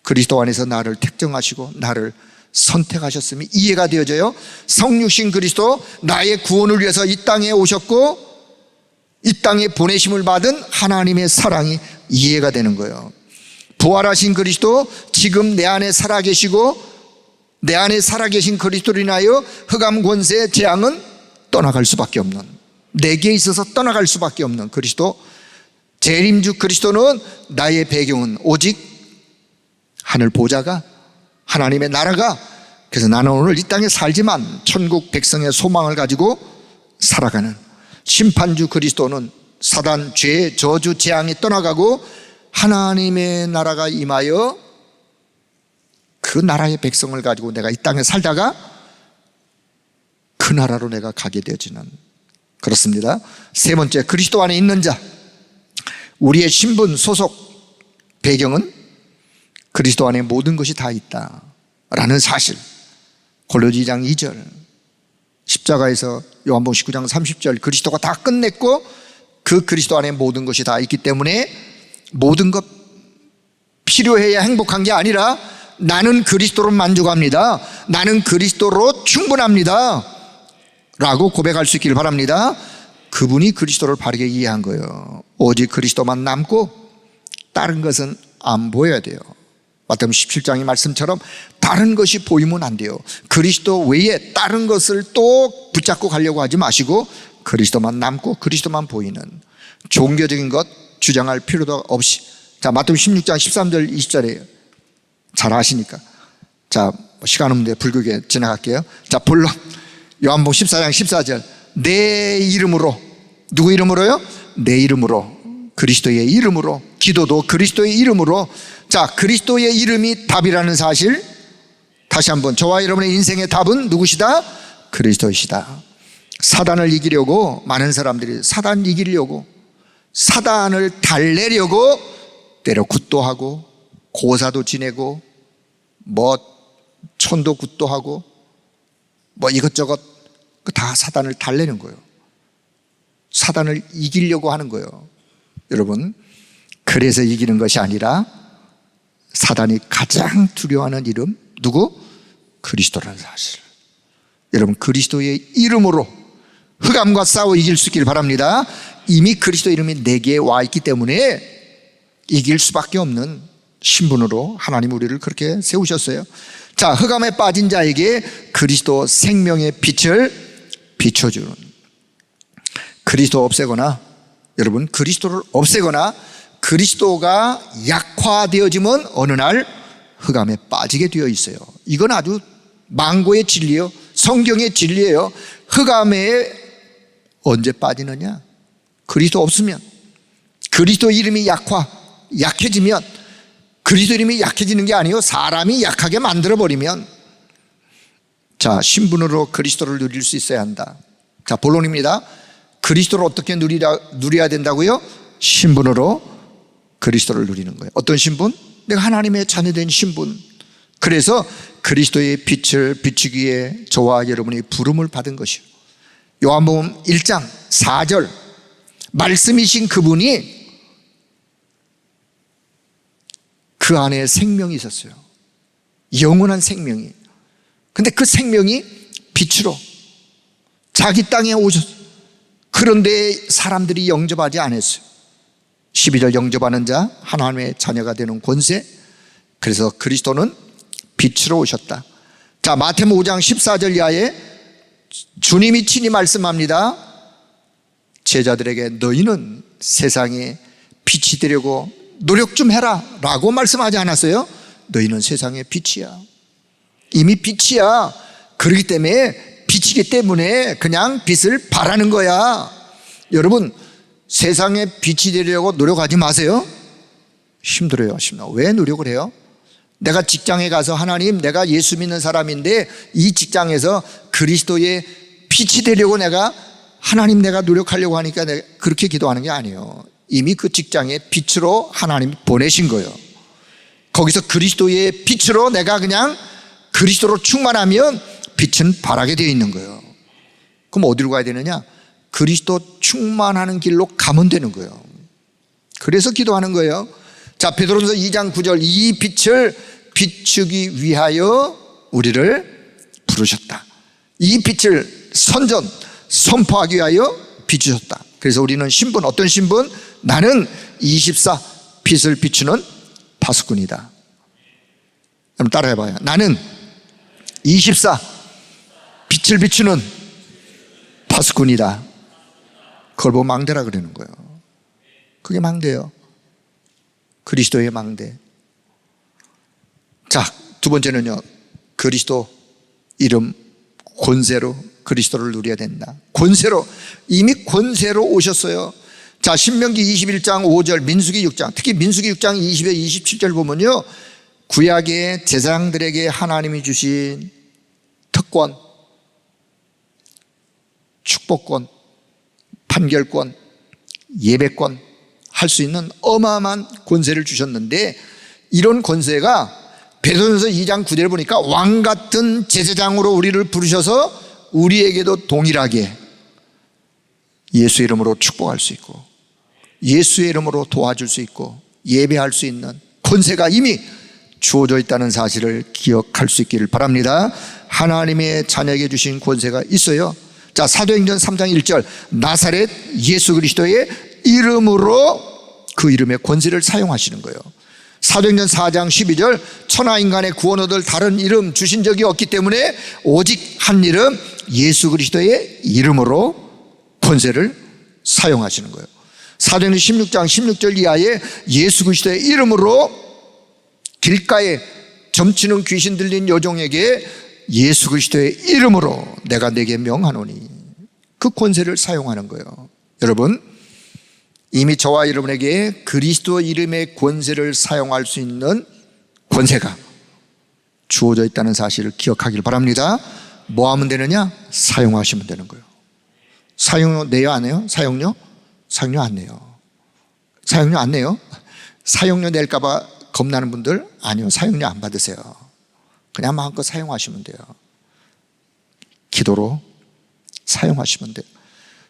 그리스도 안에서 나를 택정하시고 나를 선택하셨음이 이해가 되어져요. 성육신 그리스도, 나의 구원을 위해서 이 땅에 오셨고 이 땅에 보내심을 받은 하나님의 사랑이 이해가 되는 거예요. 부활하신 그리스도, 지금 내 안에 살아계시고 내 안에 살아계신 그리스도로 인하여 흑암 권세, 재앙은 떠나갈 수밖에 없는, 내게 있어서 떠나갈 수밖에 없는 그리스도, 재림주 그리스도는 나의 배경은 오직 하늘 보좌가, 하나님의 나라가. 그래서 나는 오늘 이 땅에 살지만 천국 백성의 소망을 가지고 살아가는 심판주 그리스도는 사단, 죄, 저주, 재앙이 떠나가고 하나님의 나라가 임하여 그 나라의 백성을 가지고 내가 이 땅에 살다가 그 나라로 내가 가게 되어지는, 그렇습니다. 세 번째, 그리스도 안에 있는 자, 우리의 신분, 소속, 배경은 그리스도 안에 모든 것이 다 있다라는 사실. 골로새 2장 2절, 십자가에서 요한복음 19장 30절, 그리스도가 다 끝냈고 그 그리스도 안에 모든 것이 다 있기 때문에 모든 것 필요해야 행복한 게 아니라 나는 그리스도로 만족합니다, 나는 그리스도로 충분합니다 라고 고백할 수 있기를 바랍니다. 그분이 그리스도를 바르게 이해한 거예요. 오직 그리스도만 남고 다른 것은 안 보여야 돼요. 마태복음 17장의 말씀처럼 다른 것이 보이면 안 돼요. 그리스도 외에 다른 것을 또 붙잡고 가려고 하지 마시고 그리스도만 남고 그리스도만 보이는, 종교적인 것 주장할 필요도 없이. 자, 마태복음 16장 13절 20절에 잘 아시니까. 자, 시간 없는데 불교계 지나갈게요. 자, 본론 요한복음 14장 14절, 내 이름으로, 누구 이름으로요? 내 이름으로, 그리스도의 이름으로 기도도 그리스도의 이름으로. 자, 그리스도의 이름이 답이라는 사실, 다시 한번, 저와 여러분의 인생의 답은 누구시다? 그리스도이시다. 사단을 이기려고 많은 사람들이 사단 이기려고, 사단을 달래려고 때로 굿도 하고 고사도 지내고 뭐 천도 굿도 하고 뭐 이것저것 다 사단을 달래는 거예요. 사단을 이기려고 하는 거예요. 여러분, 그래서 이기는 것이 아니라 사단이 가장 두려워하는 이름, 누구? 그리스도라는 사실. 여러분, 그리스도의 이름으로 흑암과 싸워 이길 수 있기를 바랍니다. 이미 그리스도 이름이 내게 와 있기 때문에 이길 수밖에 없는 신분으로 하나님 우리를 그렇게 세우셨어요. 자, 흑암에 빠진 자에게 그리스도 생명의 빛을 비춰주는, 그리스도 없애거나, 여러분, 그리스도를 없애거나 그리스도가 약화되어지면 어느 날 흑암에 빠지게 되어 있어요. 이건 아주 망고의 진리예요. 성경의 진리예요. 흑암에 언제 빠지느냐? 그리스도 없으면, 그리스도 이름이 약해지면, 그리스도 이름이 약해지는 게 아니에요. 사람이 약하게 만들어버리면. 자, 신분으로 그리스도를 누릴 수 있어야 한다. 자, 본론입니다. 그리스도를 어떻게 누려야 된다고요? 신분으로 그리스도를 누리는 거예요. 어떤 신분? 내가 하나님의 자녀된 신분. 그래서 그리스도의 빛을 비추기에 저와 여러분이 부름을 받은 것이요. 요한복음 1장 4절, 말씀이신 그분이 그 안에 생명이 있었어요. 영원한 생명이. 근데 그 생명이 빛으로 자기 땅에 오셨어요. 그런데 사람들이 영접하지 않았어요. 12절, 영접하는 자 하나님의 자녀가 되는 권세. 그래서 그리스도는 빛으로 오셨다. 자, 마태복음 5장 14절 이하에 주님이 친히 말씀합니다. 제자들에게 너희는 세상에 빛이 되려고 노력 좀 해라 라고 말씀하지 않았어요? 너희는 세상의 빛이야. 이미 빛이야. 그렇기 때문에 빛이기 때문에 그냥 빛을 바라는 거야. 여러분, 세상에 빛이 되려고 노력하지 마세요. 힘들어요. 왜 노력을 해요? 내가 직장에 가서 하나님, 내가 예수 믿는 사람인데 이 직장에서 그리스도의 빛이 되려고 내가 하나님, 내가 노력하려고 하니까 내가 그렇게 기도하는 게 아니에요. 이미 그 직장에 빛으로 하나님 보내신 거예요. 거기서 그리스도의 빛으로 내가 그냥 그리스도로 충만하면 빛은 바라게 되어 있는 거예요. 그럼 어디로 가야 되느냐? 그리스도 충만하는 길로 가면 되는 거예요. 그래서 기도하는 거예요. 자, 베드로전서 2장 9절, 이 빛을 비추기 위하여 우리를 부르셨다. 이 빛을 선포하기 위하여 비추셨다. 그래서 우리는 신분, 어떤 신분? 나는 24 빛을 비추는 파수꾼이다. 그럼 따라해봐요. 나는 24 빛을 비추는 파수꾼이다. 그걸 보고 망대라 그러는 거예요. 그게 망대예요. 그리스도의 망대. 자, 두 번째는요, 그리스도 이름 권세로 그리스도를 누려야 된다. 권세로, 이미 권세로 오셨어요. 자, 신명기 21장 5절, 민수기 6장, 특히 민수기 6장 20에 27절 보면요, 구약의 제사장들에게 하나님이 주신 특권, 축복권, 판결권, 예배권 할 수 있는 어마어마한 권세를 주셨는데, 이런 권세가 베드로전서 2장 9절을 보니까 왕 같은 제사장으로 우리를 부르셔서 우리에게도 동일하게 예수 이름으로 축복할 수 있고 예수의 이름으로 도와줄 수 있고 예배할 수 있는 권세가 이미 주어져 있다는 사실을 기억할 수 있기를 바랍니다. 하나님의 자녀에게 주신 권세가 있어요. 자, 사도행전 3장 1절, 나사렛 예수 그리스도의 이름으로 그 이름의 권세를 사용하시는 거예요. 사도행전 4장 12절, 천하 인간의 구원 얻을 다른 이름 주신 적이 없기 때문에 오직 한 이름 예수 그리스도의 이름으로 권세를 사용하시는 거예요. 사도행전 16장 16절 이하에 예수 그리스도의 이름으로 길가에 점치는 귀신 들린 여종에게 예수 그리스도의 이름으로 내가 내게 명하노니, 그 권세를 사용하는 거예요. 여러분, 이미 저와 여러분에게 그리스도 이름의 권세를 사용할 수 있는 권세가 주어져 있다는 사실을 기억하길 바랍니다. 뭐 하면 되느냐? 사용하시면 되는 거예요. 사용료 내요 안 내요? 사용료? 사용료 안 내요. 사용료 안 내요? 사용료 낼까 봐 겁나는 분들 아니요, 사용료 안 받으세요. 그냥 마음껏 사용하시면 돼요. 기도로 사용하시면 돼요.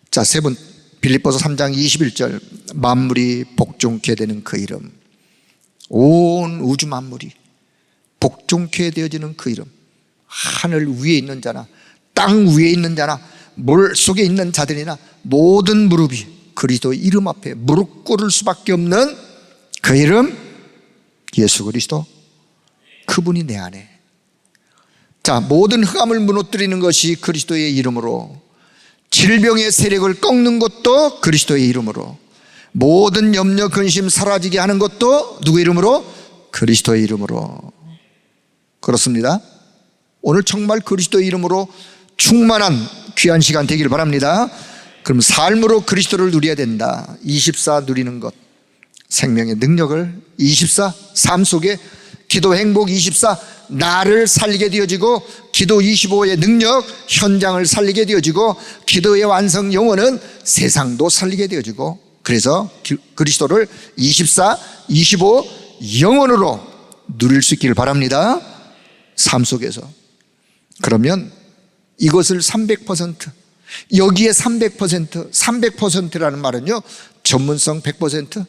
자, 세 번, 빌립보서 3장 21절, 만물이 복종케 되는 그 이름, 온 우주 만물이 복종케 되어지는 그 이름, 하늘 위에 있는 자나 땅 위에 있는 자나 물 속에 있는 자들이나 모든 무릎이 그리스도 이름 앞에 무릎 꿇을 수밖에 없는 그 이름, 예수 그리스도, 그분이 내 안에. 자, 모든 흑암을 무너뜨리는 것이 그리스도의 이름으로, 질병의 세력을 꺾는 것도 그리스도의 이름으로, 모든 염려 근심 사라지게 하는 것도 누구 이름으로? 그리스도의 이름으로. 그렇습니다. 오늘 정말 그리스도의 이름으로 충만한 귀한 시간 되길 바랍니다. 그럼 삶으로 그리스도를 누려야 된다. 24 누리는 것, 생명의 능력을 24, 삶 속에 기도 행복 24, 나를 살리게 되어지고, 기도 25의 능력, 현장을 살리게 되어지고, 기도의 완성 영혼은 세상도 살리게 되어지고, 그래서 그리스도를 24, 25 영혼으로 누릴 수 있기를 바랍니다. 삶 속에서. 그러면 이것을 300%, 여기에 300%, 300%라는 말은요, 전문성 100%,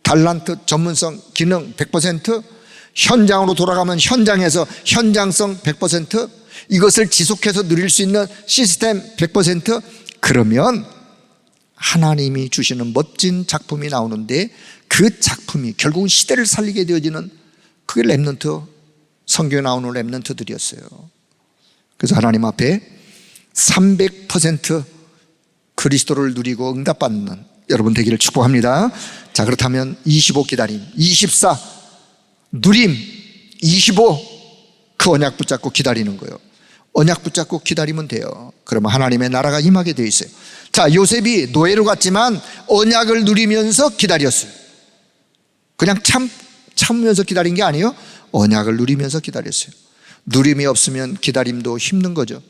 달란트, 전문성, 기능 100%, 현장으로 돌아가면 현장에서 현장성 100%, 이것을 지속해서 누릴 수 있는 시스템 100%, 그러면 하나님이 주시는 멋진 작품이 나오는데, 그 작품이 결국은 시대를 살리게 되어지는, 그게 렘넌트, 성경에 나오는 렘넌트들이었어요. 그래서 하나님 앞에 300% 그리스도를 누리고 응답받는 여러분 되기를 축복합니다. 자, 그렇다면 25 기다림, 24 누림, 25 그 언약 붙잡고 기다리는 거예요. 언약 붙잡고 기다리면 돼요. 그러면 하나님의 나라가 임하게 되어 있어요. 자, 요셉이 노예로 갔지만 언약을 누리면서 기다렸어요. 그냥 참으면서 기다린 게 아니에요. 언약을 누리면서 기다렸어요. 누림이 없으면 기다림도 힘든 거죠.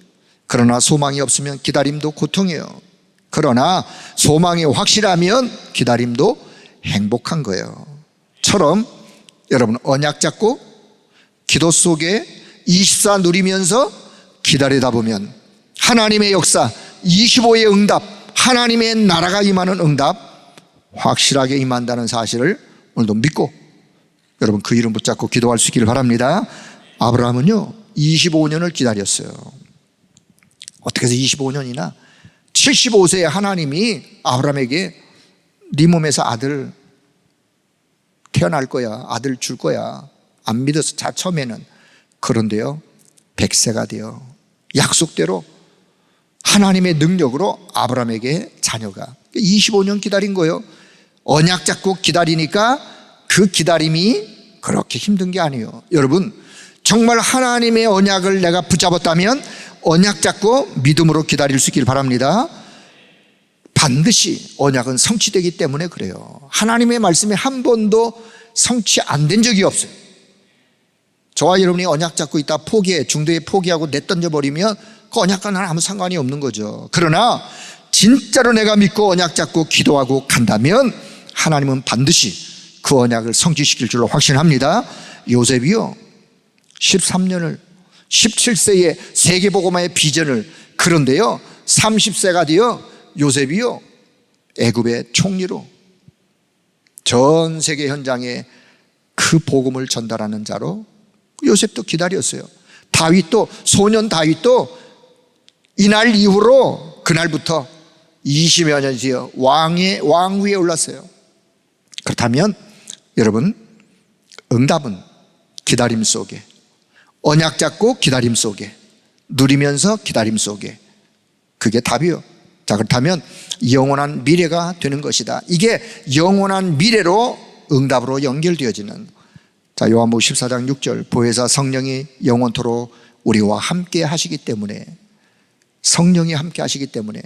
그러나 소망이 없으면 기다림도 고통이에요. 그러나 소망이 확실하면 기다림도 행복한 거예요. 처럼 여러분 언약 잡고 기도 속에 24 누리면서 기다리다 보면 하나님의 역사, 25의 응답, 하나님의 나라가 임하는 응답 확실하게 임한다는 사실을 오늘도 믿고 여러분 그 이름 붙잡고 기도할 수 있기를 바랍니다. 아브라함은요 25년을 기다렸어요. 어떻게 해서 25년이나 75세에 하나님이 아브라함에게 네 몸에서 아들 태어날 거야, 아들 줄 거야, 안 믿어서 처음에는. 그런데요 100세가 되어 약속대로 하나님의 능력으로 아브라함에게 자녀가, 25년 기다린 거예요. 언약 잡고 기다리니까 그 기다림이 그렇게 힘든 게 아니에요. 여러분 정말 하나님의 언약을 내가 붙잡았다면 언약 잡고 믿음으로 기다릴 수 있길 바랍니다. 반드시 언약은 성취되기 때문에 그래요. 하나님의 말씀이 한 번도 성취 안 된 적이 없어요. 저와 여러분이 언약 잡고 있다 포기해, 중도에 포기하고 내던져버리면 그 언약과 나는 아무 상관이 없는 거죠. 그러나 진짜로 내가 믿고 언약 잡고 기도하고 간다면 하나님은 반드시 그 언약을 성취시킬 줄로 확신합니다. 요셉이요 13년을 17세에 세계복음화의 비전을, 그런데요 30세가 되어 요셉이요 애굽의 총리로 전 세계 현장에 그 복음을 전달하는 자로 요셉도 기다렸어요. 다윗도, 소년 다윗도 이날 이후로 그날부터 20여 년 뒤에 왕 위에 올랐어요. 그렇다면 여러분 응답은 기다림 속에, 언약 잡고 기다림 속에, 누리면서 기다림 속에, 그게 답이요. 자, 그렇다면 영원한 미래가 되는 것이다. 이게 영원한 미래로 응답으로 연결되어지는, 자, 요한복음 14장 6절, 보혜사 성령이 영원토록 우리와 함께 하시기 때문에, 성령이 함께 하시기 때문에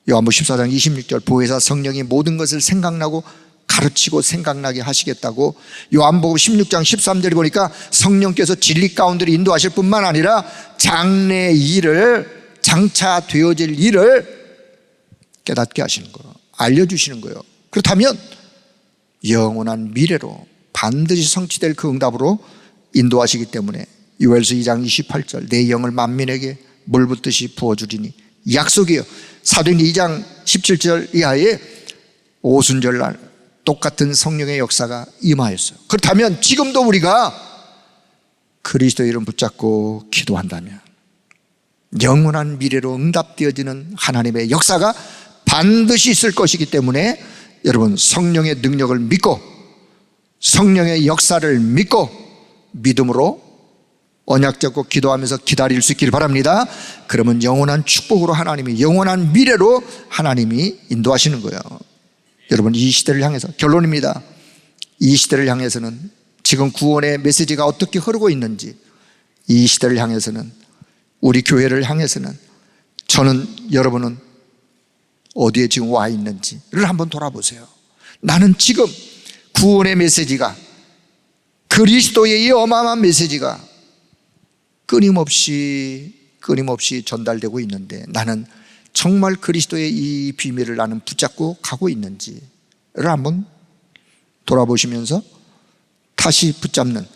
요한복음 14장 26절 보혜사 성령이 모든 것을 생각나고 가르치고 생각나게 하시겠다고. 요한복음 16장 13절에 보니까 성령께서 진리 가운데로 인도하실 뿐만 아니라 장래 일을, 장차 되어질 일을 깨닫게 하시는 거예요. 알려주시는 거예요. 그렇다면 영원한 미래로 반드시 성취될 그 응답으로 인도하시기 때문에 요엘서 2장 28절 내 영을 만민에게 물 붓듯이 부어주리니 약속이에요. 사도행전 2장 17절 이하에 오순절날 똑같은 성령의 역사가 임하였어요. 그렇다면 지금도 우리가 그리스도의 이름 붙잡고 기도한다면 영원한 미래로 응답되어지는 하나님의 역사가 반드시 있을 것이기 때문에 여러분 성령의 능력을 믿고 성령의 역사를 믿고 믿음으로 언약 잡고 기도하면서 기다릴 수 있기를 바랍니다. 그러면 영원한 축복으로 하나님이, 영원한 미래로 하나님이 인도하시는 거예요. 여러분 이 시대를 향해서, 결론입니다. 이 시대를 향해서는 지금 구원의 메시지가 어떻게 흐르고 있는지, 이 시대를 향해서는, 우리 교회를 향해서는, 저는, 여러분은 어디에 지금 와 있는지를 한번 돌아보세요. 나는 지금 구원의 메시지가, 그리스도의 이 어마어마한 메시지가 끊임없이 전달되고 있는데 나는 정말 그리스도의 이 비밀을 나는 붙잡고 가고 있는지를 한번 돌아보시면서 다시 붙잡는,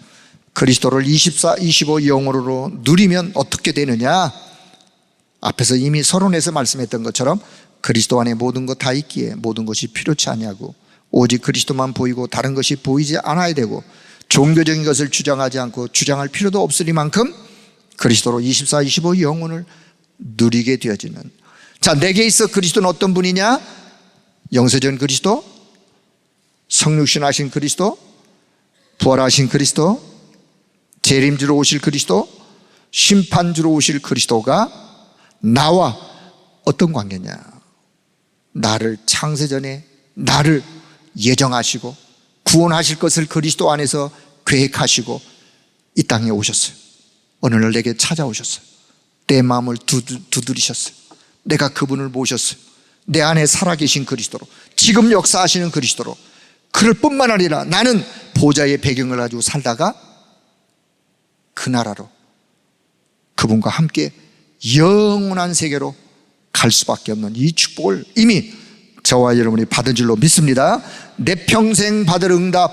그리스도를 24, 25 영으로 누리면 어떻게 되느냐. 앞에서 이미 서론에서 말씀했던 것처럼 그리스도 안에 모든 것 다 있기에 모든 것이 필요치 아니하고 오직 그리스도만 보이고 다른 것이 보이지 않아야 되고 종교적인 것을 주장하지 않고 주장할 필요도 없으리만큼 그리스도로 24, 25 영혼을 누리게 되어지는. 자, 내게 있어 그리스도는 어떤 분이냐? 영세전 그리스도, 성육신하신 그리스도, 부활하신 그리스도, 재림주로 오실 그리스도, 심판주로 오실 그리스도가 나와 어떤 관계냐? 나를 창세전에 나를 예정하시고 구원하실 것을 그리스도 안에서 계획하시고 이 땅에 오셨어요. 어느 날 내게 찾아오셨어요. 내 마음을 두드리셨어요. 내가 그분을 모셨어요. 내 안에 살아계신 그리스도로, 지금 역사하시는 그리스도로, 그럴 뿐만 아니라 나는 보좌의 배경을 가지고 살다가 그 나라로 그분과 함께 영원한 세계로 갈 수밖에 없는 이 축복을 이미 저와 여러분이 받은 줄로 믿습니다. 내 평생 받을 응답,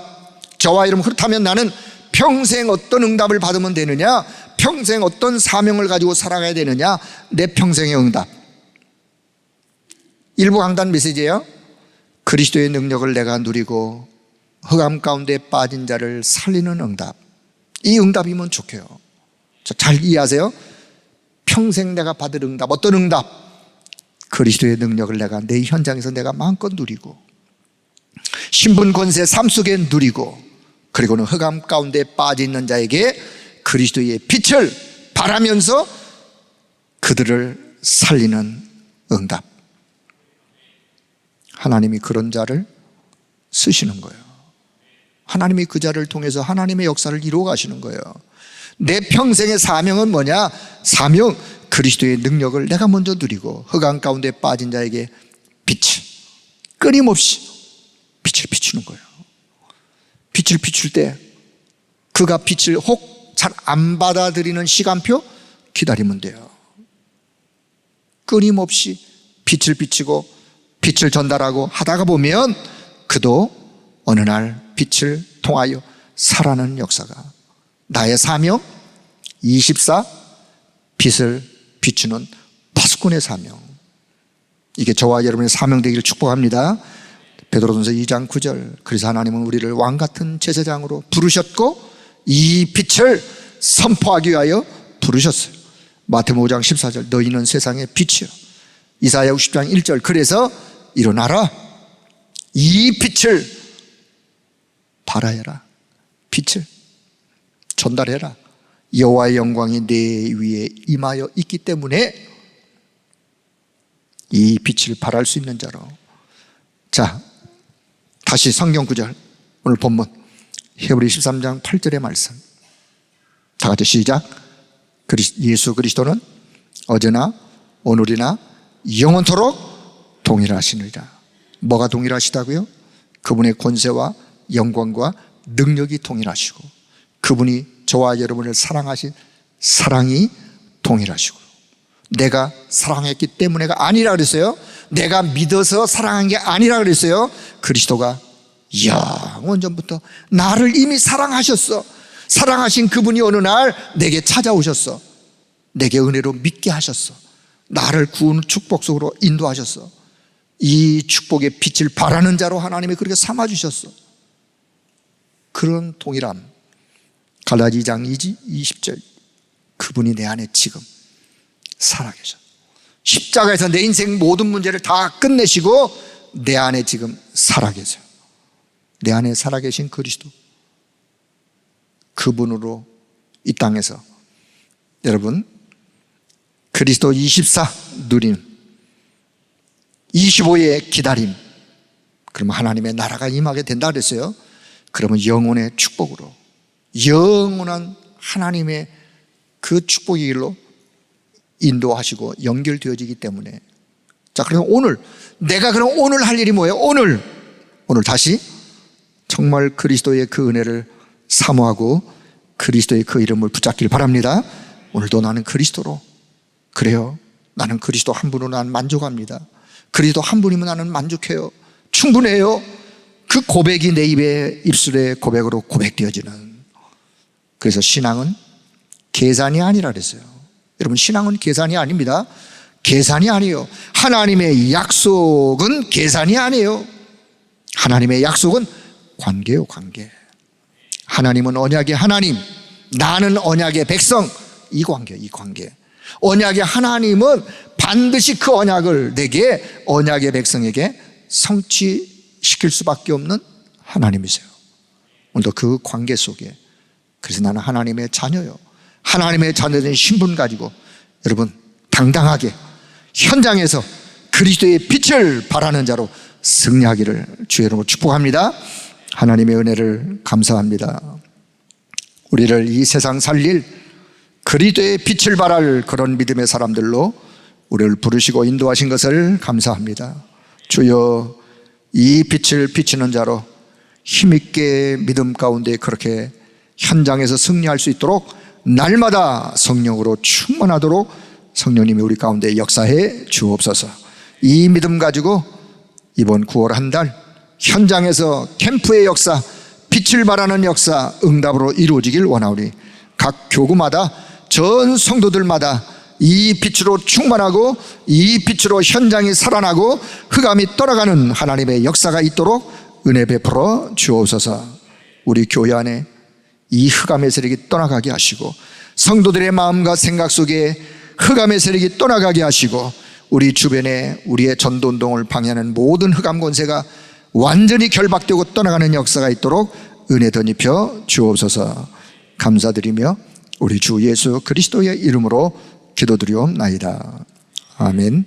저와 여러분, 그렇다면 나는 평생 어떤 응답을 받으면 되느냐? 평생 어떤 사명을 가지고 살아가야 되느냐? 내 평생의 응답. 일부 강단 메시지예요. 그리스도의 능력을 내가 누리고 흑암 가운데 빠진 자를 살리는 응답. 이 응답이면 좋게요. 잘 이해하세요? 평생 내가 받을 응답. 어떤 응답? 그리스도의 능력을 내가 내 현장에서 내가 마음껏 누리고 신분 권세 삶 속에 누리고, 그리고는 흑암 가운데 빠져 있는 자에게 그리스도의 빛을 발하면서 그들을 살리는 응답. 하나님이 그런 자를 쓰시는 거예요. 하나님이 그 자를 통해서 하나님의 역사를 이루어 가시는 거예요. 내 평생의 사명은 뭐냐? 사명, 그리스도의 능력을 내가 먼저 누리고 흑암 가운데 빠진 자에게 빛을, 끊임없이 빛을 비추는 거예요. 빛을 비출 때 그가 빛을 혹 잘 안 받아들이는 시간표 기다리면 돼요. 끊임없이 빛을 비치고 빛을 전달하고 하다가 보면 그도 어느 날 빛을 통하여 살아나는 역사가, 나의 사명 24 빛을 비추는 파수꾼의 사명, 이게 저와 여러분의 사명 되기를 축복합니다. 베드로전서 2장 9절 그래서 하나님은 우리를 왕같은 제사장으로 부르셨고 이 빛을 선포하기 위하여 부르셨어요. 마태복음 5장 14절 너희는 세상의 빛이요. 이사야 60장 1절 그래서 일어나라, 이 빛을 발하여라, 빛을 전달해라. 여호와의 영광이 내 위에 임하여 있기 때문에 이 빛을 발할 수 있는 자로. 자, 다시 성경 구절, 오늘 본문 히브리 13장 8절의 말씀 다 같이 시작. 예수 그리스도는 어제나 오늘이나 영원토록 동일하시느니라. 뭐가 동일하시다고요? 그분의 권세와 영광과 능력이 동일하시고, 그분이 저와 여러분을 사랑하신 사랑이 동일하시고, 내가 사랑했기 때문에가 아니라 그랬어요. 내가 믿어서 사랑한 게 아니라 그랬어요. 그리스도가 영원전부터 나를 이미 사랑하셨어. 사랑하신 그분이 어느 날 내게 찾아오셨어. 내게 은혜로 믿게 하셨어. 나를 구원 축복 속으로 인도하셨어. 이 축복의 빛을 바라는 자로 하나님이 그렇게 삼아주셨어. 그런 동일함. 갈라디 2장 20절, 그분이 내 안에 지금 살아계셔. 십자가에서 내 인생 모든 문제를 다 끝내시고 내 안에 지금 살아계세요. 내 안에 살아계신 그리스도, 그분으로 이 땅에서 여러분 그리스도 24 누림, 25의 기다림, 그러면 하나님의 나라가 임하게 된다 그랬어요. 그러면 영혼의 축복으로, 영원한 하나님의 그 축복의 길로 인도하시고 연결되어지기 때문에, 자, 그럼 오늘 내가 그럼 오늘 할 일이 뭐예요? 오늘 다시 정말 그리스도의 그 은혜를 사모하고 그리스도의 그 이름을 붙잡길 바랍니다. 오늘도 나는 그리스도로, 그래요, 나는 그리스도 한 분으로 난 만족합니다. 그리스도 한 분이면 나는 만족해요. 충분해요. 그 고백이 내 입술의 고백으로 고백되어지는. 그래서 신앙은 계산이 아니라 그랬어요. 여러분, 신앙은 계산이 아닙니다. 계산이 아니에요. 하나님의 약속은 계산이 아니에요. 하나님의 약속은 관계요, 관계. 하나님은 언약의 하나님, 나는 언약의 백성. 이 관계, 이 관계. 언약의 하나님은 반드시 그 언약을 내게, 언약의 백성에게 성취시킬 수밖에 없는 하나님이세요. 오늘도 그 관계 속에, 그래서 나는 하나님의 자녀요, 하나님의 자녀된 신분 가지고 여러분 당당하게 현장에서 그리스도의 빛을 발하는 자로 승리하기를 주의 이름으로 축복합니다. 하나님의 은혜를 감사합니다. 우리를 이 세상 살릴 그리스도의 빛을 발할 그런 믿음의 사람들로 우리를 부르시고 인도하신 것을 감사합니다. 주여, 이 빛을 비추는 자로 힘있게 믿음 가운데 그렇게 현장에서 승리할 수 있도록 날마다 성령으로 충만하도록 성령님이 우리 가운데 역사해 주옵소서. 이 믿음 가지고 이번 9월 한 달 현장에서 캠프의 역사, 빛을 발하는 역사 응답으로 이루어지길 원하오니 각 교구마다 전 성도들마다 이 빛으로 충만하고 이 빛으로 현장이 살아나고 흑암이 떠나가는 하나님의 역사가 있도록 은혜 베풀어 주옵소서. 우리 교회 안에 이 흑암의 세력이 떠나가게 하시고 성도들의 마음과 생각 속에 흑암의 세력이 떠나가게 하시고 우리 주변에 우리의 전도운동을 방해하는 모든 흑암 권세가 완전히 결박되고 떠나가는 역사가 있도록 은혜 덧입혀 주옵소서. 감사드리며 우리 주 예수 그리스도의 이름으로 기도드리옵나이다. 아멘.